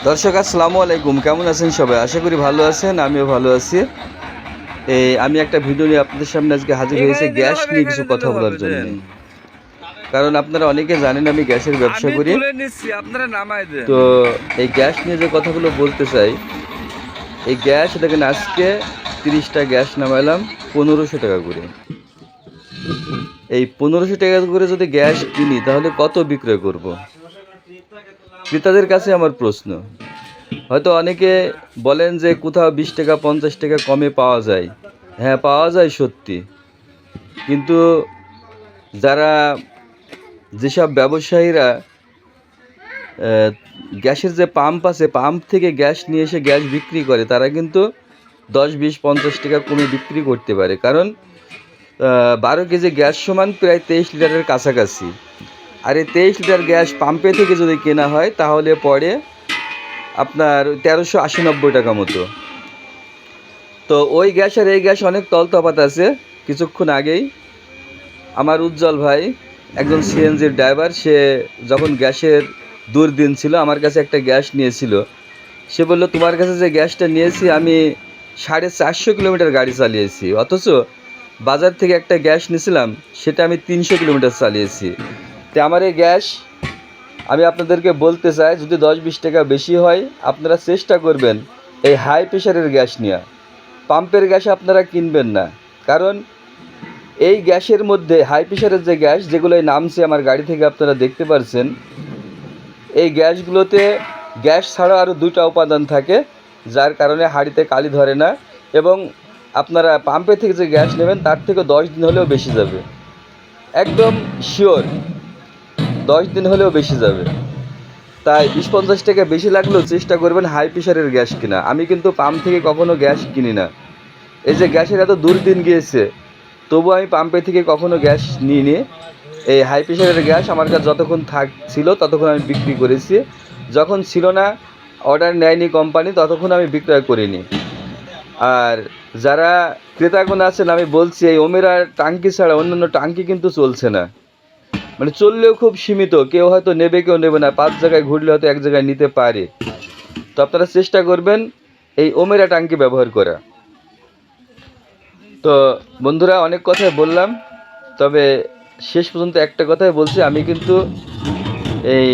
দর্শক আসসালামু আলাইকুম, কেমন আছেন সবাই? আশা করি ভালো আছেন, আমিও ভালো আছি। আমি একটা ভিডিও নিয়ে আপনাদের সামনে আজকে হাজির হয়েছি গ্যাস নিয়ে কিছু কথা বলার জন্য। কারণ আপনারা অনেকে জানেন আমি গ্যাসের ব্যবসা করি। তো এই গ্যাস নিয়ে যে কথাগুলো বলতে চাই, এই গ্যাস দেখেন আজকে 30টা গ্যাস নামাইলাম 1500 টাকা করে। এই 1500 টাকা করে যদি গ্যাস কিনি তাহলে কত বিক্রয় করব? ক্রেতাদের কাছে আমার প্রশ্ন। হয়তো অনেকে বলেন যে কোথাও 20 টাকা 50 টাকা কমে পাওয়া যায়। হ্যাঁ, পাওয়া যায় সত্যি। কিন্তু যারা যেসব ব্যবসায়ীরা গ্যাসের যে পাম্প আছে, পাম্প থেকে গ্যাস নিয়ে এসে গ্যাস বিক্রি করে, তারা কিন্তু 10, 20, 50 টাকা কমে বিক্রি করতে পারে। কারণ 12 কেজি গ্যাস সমান প্রায় 23 লিটারের কাছাকাছি। আর এই 23 লিটার গ্যাস পাম্পে থেকে যদি কেনা হয় তাহলে পড়ে আপনার 1380-90 টাকা মতো। তো ওই গ্যাস আর এই গ্যাস অনেক তফাৎ আছে। কিছুক্ষণ আগেই আমার উজ্জ্বল ভাই, একজন সিএনজির ড্রাইভার, সে যখন গ্যাসের দুর্দিন ছিল আমার কাছে একটা গ্যাস নিয়েছিল। সে বলল, তোমার কাছে যে গ্যাসটা নিয়েছি আমি 450 কিলোমিটার গাড়ি চালিয়েছি, অথচ বাজার থেকে একটা গ্যাস নিয়েছিলাম সেটা আমি 300 কিলোমিটার চালিয়েছি। তো আমার এই গ্যাস আমি আপনাদেরকে বলতে চাই, যদি 10-20 টাকা বেশি হয় আপনারা চেষ্টা করবেন এই হাই প্রেশারের গ্যাস নেওয়া। পাম্পের গ্যাস আপনারা কিনবেন না। কারণ এই গ্যাসের মধ্যে হাই প্রেশারের যে গ্যাস যেগুলো নামছে আমার গাড়ি থেকে আপনারা দেখতে পাচ্ছেন, এই গ্যাসগুলোতে গ্যাস ছাড়া আরও 2টা উপাদান থাকে, যার কারণে হাঁড়িতে কালি ধরে না। এবং আপনারা পাম্পে থেকে যে গ্যাস নেবেন তার থেকে 10 দিন হলেও বেশি যাবে, একদম শিওর 10 দিন হলেও বেশি যাবে। তাই 20-50 টাকা বেশি লাগলেও চেষ্টা করবেন হাই প্রেশারের গ্যাস কিনা। আমি কিন্তু পাম্প থেকে কখনো গ্যাস কিনি না। এই যে গ্যাসের এত দুর্দিন গিয়েছে, তবু আমি পাম্পে থেকে কখনো গ্যাস নিইনি। এই হাই প্রেশারের গ্যাস আমার কাছে যতক্ষণ ছিল ততক্ষণ আমি বিক্রি করেছি। যখন ছিল না, অর্ডার নেয়নি কোম্পানি, ততক্ষণ আমি বিক্রয় করিনি। আর যারা ক্রেতাগণ আছেন আমি বলছি, এই ওমেরার টাঙ্কি ছাড়া অন্যান্য টাঙ্কি কিন্তু চলছে না। মানে চললেও খুব সীমিত, কেউ হয়তো নেবে কেউ নেবে না, 5 জায়গায় ঘুরলে হয়তো 1 জায়গায় নিতে পারে। তো আপনারা চেষ্টা করবেন এই ওমেরা টাঙ্কি ব্যবহার করা। তো বন্ধুরা, অনেক কথাই বললাম, তবে শেষ পর্যন্ত একটা কথাই বলছি, আমি কিন্তু এই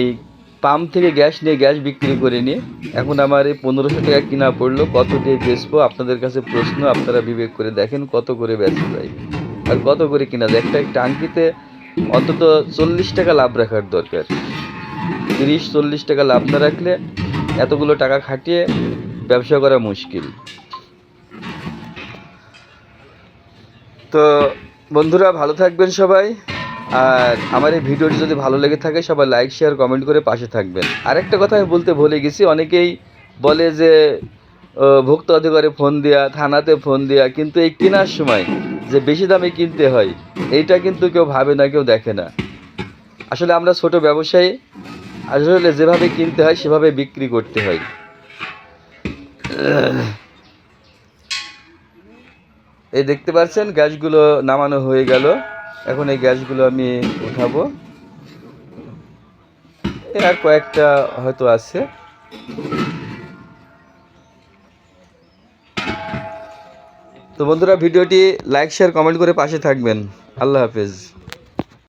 পাম্প থেকে গ্যাস নিয়ে গ্যাস বিক্রি করিনি। এখন আমার এই 1500 টাকা কিনা পড়লো, কত দিয়ে বেচবো আপনাদের কাছে প্রশ্ন। আপনারা বিবেক করে দেখেন কত করে বেচা যায় আর কত করে কিনা যায়। একটা টাঙ্কিতে অন্তত 40 টাকা লাভ রাখার দরকার। 30-40 টাকা লাভ না রাখলে এতগুলো টাকা খাটিয়ে ব্যবসা করা মুশকিল। তো বন্ধুরা, ভালো থাকবেন সবাই। আর আমার এই ভিডিওটি যদি ভালো লেগে থাকে সবাই লাইক শেয়ার কমেন্ট করে পাশে থাকবেন। আরেকটা কথা আমি বলতে ভুলে গেছি, অনেকেই বলে যে ভোক্তা অধিকারে ফোন দেওয়া, থানাতে ফোন দেওয়া, কিন্তু এই কেনার সময় যে বেশি দামে কিনতে হয় এইটা কিন্তু কেউ ভাবে না, কেউ দেখে না। আসলে আমরা ছোট ব্যবসায়ী, আসলে যেভাবে কিনতে হয় সেভাবে বিক্রি করতে হয়। এই দেখতে পাচ্ছেন গ্যাসগুলো নামানো হয়ে গেল। এখন এই গ্যাসগুলো আমি উঠাবো। আর কয়েকটা হয়তো আছে। তো বন্ধুরা, ভিডিওটি লাইক শেয়ার কমেন্ট করে পাশে থাকবেন। আল্লাহ হাফেজ।